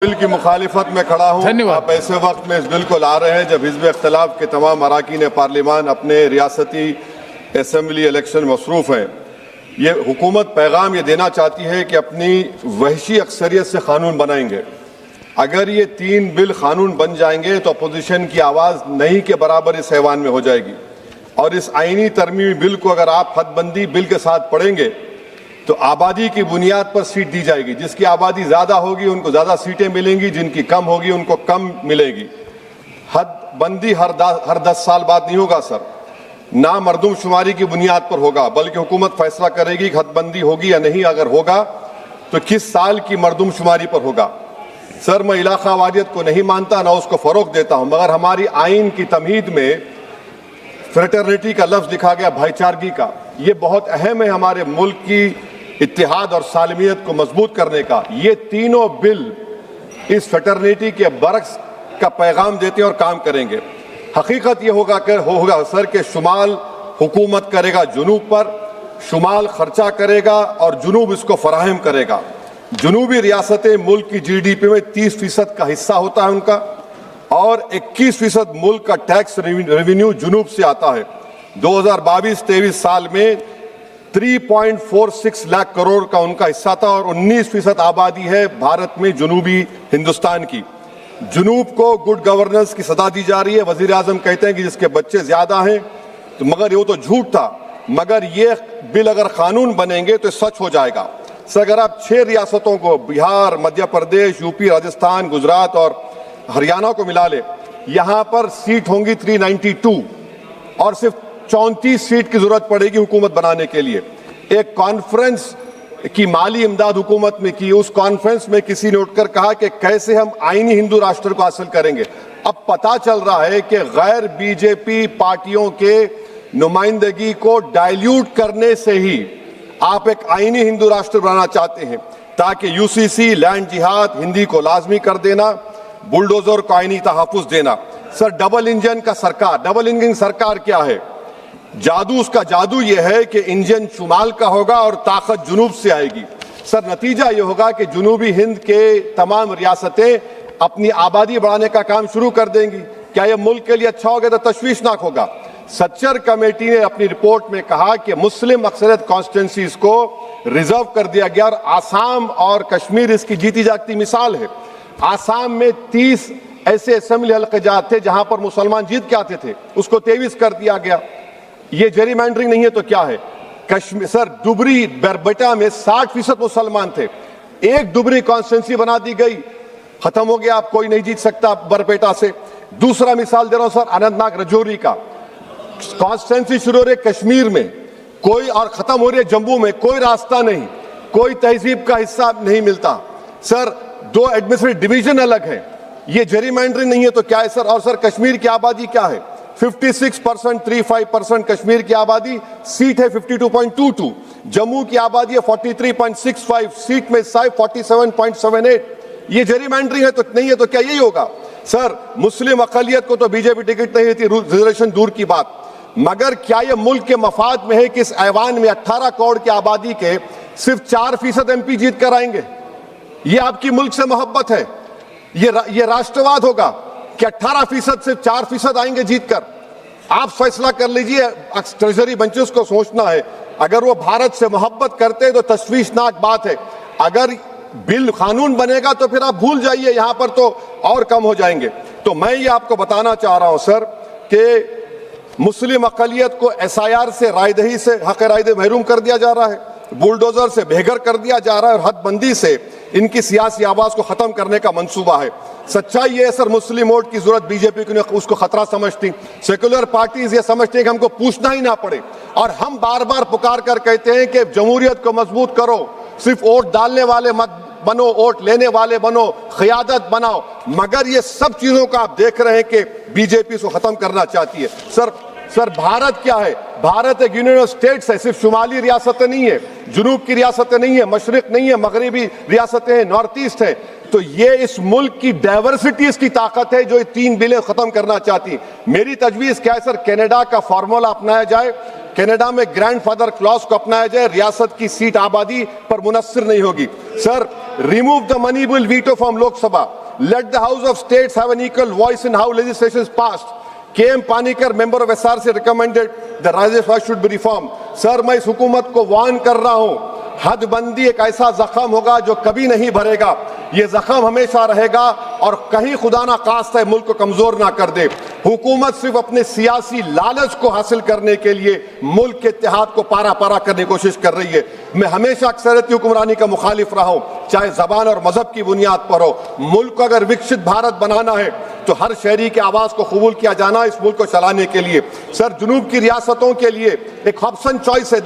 Bill की मुखालिफत में खड़ा हूँ। आप ऐसे वक्त में इस बिल को ला रहे हैं जब हिज़्ब इख्तिलाफ के तमाम अरकान पार्लिमान अपने रियासती असम्बली इलेक्शन में मसरूफ़ हैं। ये हुकूमत पैगाम ये देना चाहती है कि अपनी वहशी अक्सरियत से कानून बनाएंगे। अगर ये 3 बिल कानून बन जाएंगे तो अपोजिशन की आवाज़ नहीं के बराबर इस ऐवान में हो जाएगी। और इस आईनी तरमीमी बिल को अगर आप हदबंदी बिल के साथ पढ़ेंगे तो आबादी की बुनियाद पर सीट दी जाएगी। जिसकी आबादी ज़्यादा होगी उनको ज़्यादा सीटें मिलेंगी, जिनकी कम होगी उनको कम मिलेगी। हदबंदी हर 10 साल बाद नहीं होगा सर, ना मरदमशुमारी की बुनियाद पर होगा, बल्कि हुकूमत फैसला करेगी कि हदबंदी होगी या नहीं। अगर होगा तो किस साल की मरदमशुमारी पर होगा। सर, मैं इलाका वादियत को नहीं मानता, ना उसको फ़रोग़ देता हूँ, मगर हमारी आइन की तमहीद में फ्रेटर्निटी का लफ्ज़ लिखा गया, भाईचारगी का। ये बहुत अहम है हमारे मुल्क की इत्तेहाद और सालमियत को मजबूत करने का। ये तीनों बिल इस फ्रेटर्निटी के बरक्स का पैगाम देते हैं और काम करेंगे। हकीकत ये होगा सर कि शुमाल हुकूमत करेगा जुनूब पर, शुमाल खर्चा करेगा और जुनूब इसको फराहम करेगा। जुनूबी रियासतें मुल्क की GDP में 30% का हिस्सा होता है उनका, और 21% मुल्क का टैक्स रेवेन्यू जुनूब से आता है। 2022-23 साल में 3.46 लाख करोड़ का उनका हिस्सा था और 19% आबादी है भारत में जुनूबी हिंदुस्तान की। जुनूब को गुड गवर्नेंस की सदा दी जा रही है। वजीर आजम कहते हैं कि जिसके बच्चे ज्यादा हैं, तो मगर वो तो झूठ था। मगर ये बिल अगर कानून बनेंगे तो सच हो जाएगा। सर, अगर आप 6 रियासतों को, बिहार, मध्य प्रदेश, यूपी, राजस्थान, गुजरात और हरियाणा को मिला ले, यहाँ पर सीट होंगी 392 और सिर्फ 34 सीट की जरूरत पड़ेगी हुकूमत बनाने के लिए। एक कॉन्फ्रेंस की माली इमदाद हुकूमत में की, उस कॉन्फ्रेंस में किसी ने उठकर कहा कि कैसे हम आईनी हिंदू राष्ट्र को हासिल करेंगे। अब पता चल रहा है कि गैर बीजेपी पार्टियों के नुमाइंदगी को डाइल्यूट करने से ही आप एक आईनी हिंदू राष्ट्र बनाना चाहते हैं, ताकि UCC, लैंड जिहाद, हिंदी को लाजमी कर देना, बुलडोजर को आईनी तहफ़्फ़ुज़ देना। सर, डबल इंजन का सरकार, डबल इंजन सरकार क्या है? जादू, उसका जादू यह है कि इंजन शुमाल का होगा और ताकत जुनूब से आएगी। सर, नतीजा यह होगा कि जुनूबी हिंद के तमाम रियासतें अपनी आबादी बढ़ाने का काम शुरू कर देंगी। क्या यह मुल्क के लिए अच्छा होगा? तो तशवीशनाक होगा। सच्चर कमेटी ने अपनी रिपोर्ट में कहा कि मुस्लिम अक्सरियत कॉन्स्टिट्यूंसीज को रिजर्व कर दिया गया, और आसाम और कश्मीर इसकी जीती जागती मिसाल है। आसाम में 30 ऐसे असेंबली हल्के थे जहां पर मुसलमान जीत के आते थे, उसको 23 कर दिया गया। ये जेरीमैंडरिंग नहीं है तो क्या है? कश्मीर, सर, डुबरी बरबेटा में 60% मुसलमान थे, एक डुबरी कॉन्स्टिट्यूंसी बना दी गई, खत्म हो गया, आप कोई नहीं जीत सकता बरपेटा से। दूसरा मिसाल दे रहा हूं सर, अनंतनाग रजौरी का कॉन्स्टिट्यूंसी शुरू हो रही है कश्मीर में कोई, और खत्म हो रही है जम्मू में, कोई रास्ता नहीं, कोई तहजीब का हिस्सा नहीं मिलता। सर, 2 एडमिनिस्ट्रेटिव डिवीजन अलग है। ये जेरीमैंडरिंग नहीं है तो क्या है सर? और सर, कश्मीर की आबादी क्या है? 56% कश्मीर की आबादी, सीट है 52.22। जम्मू की आबादी है 43.65, सीट में 47.78। ये जेरीमैंडरिंग है तो नहीं है तो क्या यही होगा? सर, मुस्लिम अकलियत को तो बीजेपी टिकट नहीं देती, रिजर्वेशन दूर की बात, मगर क्या यह मुल्क के मफाद में है कि इस ऐवान में 18 करोड़ की आबादी के सिर्फ 4% MP जीत कर आएंगे? ये आपकी मुल्क से मोहब्बत है? ये राष्ट्रवाद होगा कि 18% से 4% आएंगे जीतकर? आप फैसला कर लीजिए। ट्रेजरी बेंचेस को सोचना है, अगर वो भारत से मोहब्बत करते हैं तो तशवीशनाक बात है। अगर बिल कानून बनेगा तो फिर आप भूल जाइए, यहां पर तो और कम हो जाएंगे। तो मैं ये आपको बताना चाह रहा हूं सर कि मुस्लिम अकलियत को SIR से, रायदही से, हक रायदे महरूम कर दिया जा रहा है, बुलडोजर से बेघर कर दिया जा रहा है, और हदबंदी से इनकी सियासी आवाज को खत्म करने का मंसूबा है। सच्चाई ये है सर, मुस्लिम वोट की जरूरत बीजेपी को उसको खतरा समझती, सेकुलर पार्टीज ये समझते हैं कि हमको पूछना ही ना पड़े, और हम बार बार पुकार कर कहते हैं कि जमहूरियत को मजबूत करो, सिर्फ वोट डालने वाले मत बनो, वोट लेने वाले बनो, क़यादत बनाओ। मगर ये सब चीजों का आप देख रहे हैं कि बीजेपी इसको खत्म करना चाहती है। सर, भारत क्या है? भारत एक यूनियन ऑफ स्टेट्स है, सिर्फ शुमाली रियासतें नहीं है, जुनूब की रियासतें नहीं है, मशरिक नहीं है, मगरबी रियासतें हैं, नॉर्थ ईस्ट है। तो ये इस मुल्क की डाइवर्सिटी, इसकी ताकत है जो ये 3 बिलें खत्म करना चाहती है। मेरी तजवीज़ क्या है सर? कनाडा का फार्मूला अपनाया जाए कनाडा में ग्रैंडफादर क्लॉज को अपनाया जाए, रियासत की सीट आबादी पर मुनस्सिर नहीं होगी। Sir, remove the money bill veto from Lok Sabha, let the house of states have an equal voice in how legislation is passed. KM Panikkar member of SRC recommended the Rajya Sabha should be reform. Sir, मैं इस हुकूमत को warn कर रहा हूं, हदबंदी एक ऐसा जख्म होगा जो कभी नहीं भरेगा। ये जख्म हमेशा रहेगा और कहीं खुदा ना खास्ता मुल्क को कमजोर ना कर दे। हुकूमत सिर्फ अपने सियासी लालच को हासिल करने के लिए मुल्क के इत्तेहाद को पारा पारा करने की कोशिश कर रही है। मैं हमेशा अक्सरियती हुक्मरानी का मुखालिफ रहा हूं, चाहे जबान और मजहब की बुनियाद पर हो। मुल्क को अगर विकसित भारत बनाना है तो हर शहरी की आवाज को कबूल किया जाना इस मुल्क को चलाने के लिए। सर, जुनूब की रियासतों के लिए एक ऑप्शन चॉइस है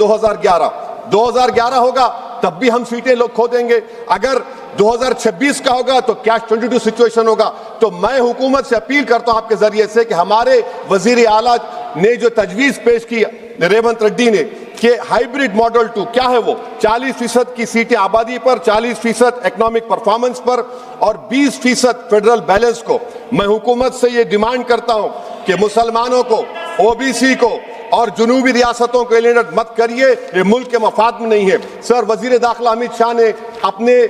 2011 होगा तब भी हम सीटें लोग खो देंगे। अगर 2026 का होगा तो कैश 22 सिचुएशन होगा। तो मैं हुकूमत से अपील करता हूं आपके जरिए से कि हमारे वजीर आला ने जो तजवीज पेश की रेवंत रेड्डी ने कि हाइब्रिड मॉडल 2 क्या है वो 40% की सीटें आबादी पर, 40% इकोनॉमिक परफॉर्मेंस पर और 20% फेडरल बैलेंस को। मैं हुकूमत से ये डिमांड करता हूं कि मुसलमानों को, OBC को और जुनूबी रियासतों को एलिनेट मत करिए, ये मुल्क के मफाद में नहीं है। सर, वजीर दाखिला अमित शाह ने अपने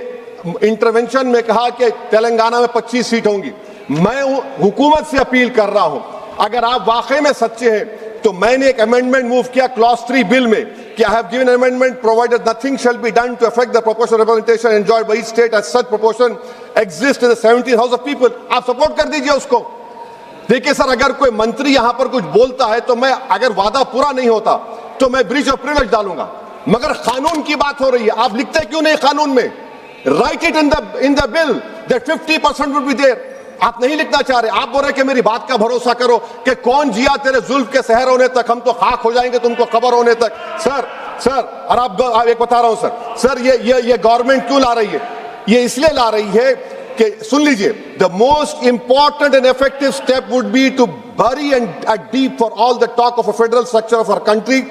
इंटरवेंशन में कहा कि तेलंगाना में 25 सीट होंगी। मैं हुकूमत से अपील कर रहा हूं, अगर आप वाकई में सच्चे हैं तो मैंने एक अमेंडमेंट मूव किया क्लॉज 3 बिल में कि I have given amendment provided nothing shall be done to affect the proportional representation enjoyed by each state as such proportion exist in the 17 house of people. आप support कर दीजिए उसको। देखिए sir, अगर कोई मंत्री यहां पर कुछ बोलता है तो मैं, अगर वादा पूरा नहीं होता तो मैं ब्रीच ऑफ प्रिविलेज डालूंगा, मगर कानून की बात हो रही है, आप लिखते क्यों नहीं कानून में? Write it in the bill that 50% would be there. आप नहीं लिखना चाह रहे, आप बोल रहे कि मेरी बात का भरोसा करो कि कौन जिया तेरे जुल्फ के शहर होने तक, हम तो खाक हो जाएंगे तुमको खबर होने तक। सर और आप एक बता रहा हूं सर, ये गवर्नमेंट क्यों ला रही है? ये इसलिए ला रही है कि, सुन लीजिए, the most important and effective step would be to bury and deep for all the talk of a federal structure of our country.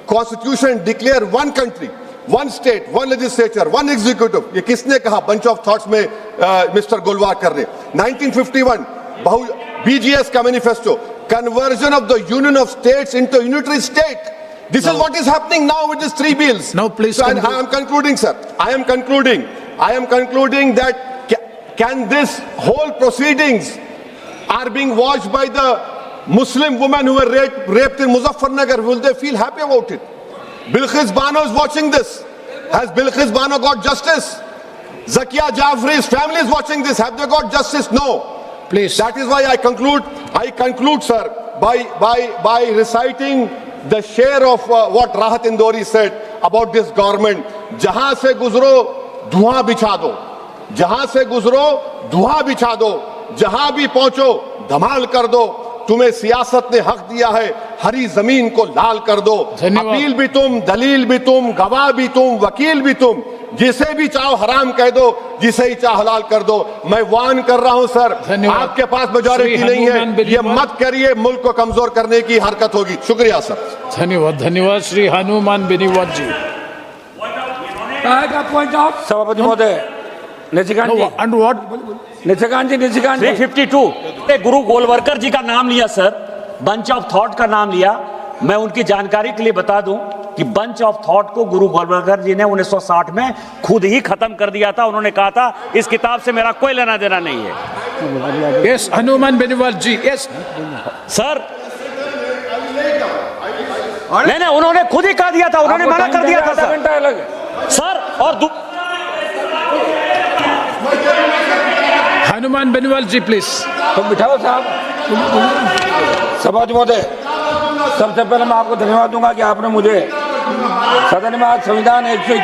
Constitution declare one country, one state, one legislature, one executive. ये किसने कहा? bunch of thoughts में mister गोलवाकर ने 1951 BGS का manifesto, conversion of the union of states into unitary state. This is what is happening now with these 3 bills. Now please, so I am concluding, sir. I am concluding that can this whole proceedings are being watched by the Muslim women who were raped in Muzaffarnagar. Will they feel happy about it? Bilqis Bano is watching this. Has Bilqis Bano got justice? Zakia Jafri's family is watching this. Have they got justice? No. Please. That is why I conclude, sir, by reciting the share of what Rahat Indori said about this government. जहां से गुजरो धुआं बिछा दो, जहां से गुजरो धुआं बिछा दो, जहां भी पहुंचो धमाल कर दो। तुम्हें सियासत ने हक दिया है, हरी जमीन को लाल कर दो। अपील भी तुम, दलील भी तुम, गवाह भी तुम, वकील भी तुम, जिसे भी चाहो हराम कह दो, जिसे ही चाहो हलाल कर दो। मैं वार्न कर रहा हूं सर, आपके पास मेजॉरिटी नहीं है, ये मत करिए, मुल्क को कमजोर करने की हरकत होगी। शुक्रिया सर। धन्यवाद श्री हनुमान बेनीवाल जी। सभापति महोदय, निशिकांत जी 352 गुरु गोलवरकर जी का नाम लिया सर, बंच ऑफ थॉट का नाम लिया। मैं उनकी जानकारी के लिए बता दूं कि बंच ऑफ थॉट को गुरु गोलवरकर जी ने 1960 में खुद ही खत्म कर दिया था। उन्होंने कहा था इस किताब से मेरा कोई लेना देना नहीं है। यस हनुमान बेनीवाल जी, यस सर। नहीं, उन्होंने खुद ही कह दिया था, उन्होंने मना कर दिया था सर। और हनुमान बेनीवाल जी प्लीज। तो बिठाओ साहब। सभापति महोदय, सबसे पहले मैं आपको धन्यवाद दूंगा कि आपने मुझे सदन में आज संविधान 121